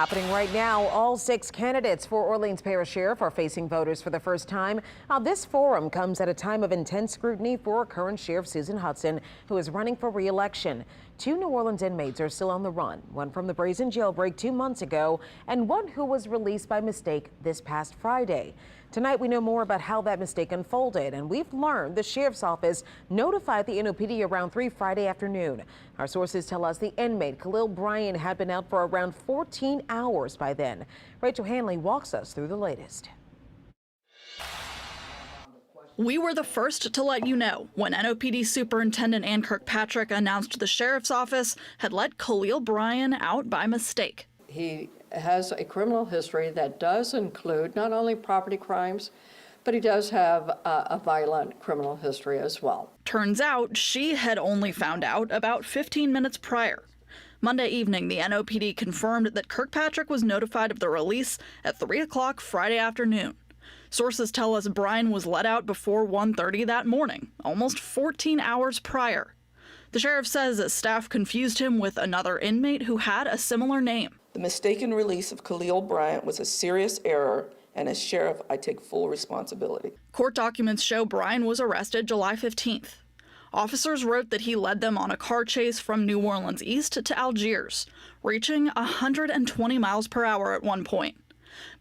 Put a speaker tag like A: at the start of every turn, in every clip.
A: Happening right now, all 6 candidates for Orleans Parish Sheriff are facing voters for the first time. This forum comes at a time of intense scrutiny for current Sheriff Susan Hudson, who is running for re-election. 2 New Orleans inmates are still on the run, one from the brazen jailbreak 2 months ago and one who was released by mistake this past Friday. Tonight, we know more about how that mistake unfolded, and we've learned the sheriff's office notified the NOPD around 3 Friday afternoon. Our sources tell us the inmate, Khalil Bryan, had been out for around 14 hours by then. Rachel Hanley walks us through the latest.
B: We were the first to let you know when NOPD Superintendent Ann Kirkpatrick announced the sheriff's office had let Khalil Bryan out by mistake.
C: He has a criminal history that does include not only property crimes, but he does have a violent criminal history as well.
B: Turns out she had only found out about 15 minutes prior. Monday evening, the NOPD confirmed that Kirkpatrick was notified of the release at 3 o'clock Friday afternoon. Sources tell us Bryan was let out before 1:30 that morning, almost 14 hours prior. The sheriff says that staff confused him with another inmate who had a similar name.
D: The mistaken release of Khalil Bryan was a serious error, and as sheriff, I take full responsibility.
B: Court documents show Bryan was arrested July 15th. Officers wrote that he led them on a car chase from New Orleans east to Algiers, reaching 120 miles per hour at one point.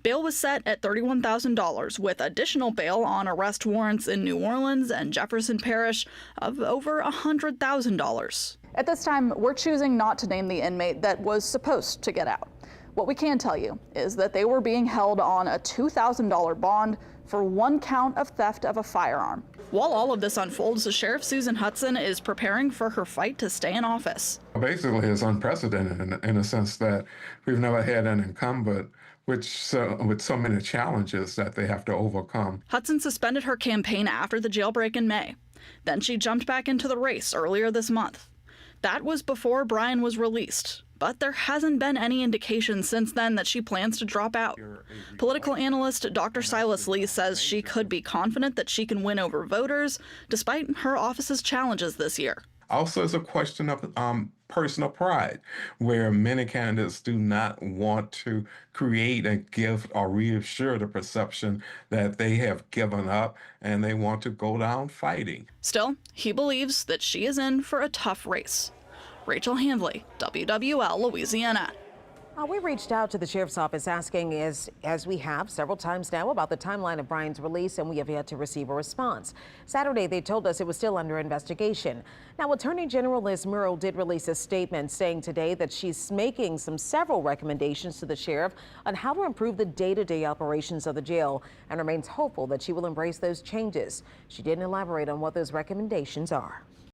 B: Bail was set at $31,000, with additional bail on arrest warrants in New Orleans and Jefferson Parish of over $100,000.
E: At this time, we're choosing not to name the inmate that was supposed to get out. What we can tell you is that they were being held on a $2,000 bond for 1 count of theft of a firearm.
B: While all of this unfolds, Sheriff Susan Hudson is preparing for her fight to stay in office.
F: Basically, it's unprecedented in a sense that we've never had an incumbent with so many challenges that they have to overcome.
B: Hudson suspended her campaign after the jailbreak in May. Then she jumped back into the race earlier this month. That was before Bryan was released, but there hasn't been any indication since then that she plans to drop out. Political analyst Dr. Silas Lee says she could be confident that she can win over voters despite her office's challenges this year.
F: Also, it's a question of personal pride, where many candidates do not want to create a gift or reassure the perception that they have given up and they want to go down fighting.
B: Still, he believes that she is in for a tough race. Rachel Hanley, WWL, Louisiana.
A: We reached out to the sheriff's office asking, as we have several times now, about the timeline of Bryan's release, and we have yet to receive a response. Saturday, they told us it was still under investigation. Now, Attorney General Liz Murrill did release a statement saying today that she's making several recommendations to the sheriff on how to improve the day-to-day operations of the jail and remains hopeful that she will embrace those changes. She didn't elaborate on what those recommendations are.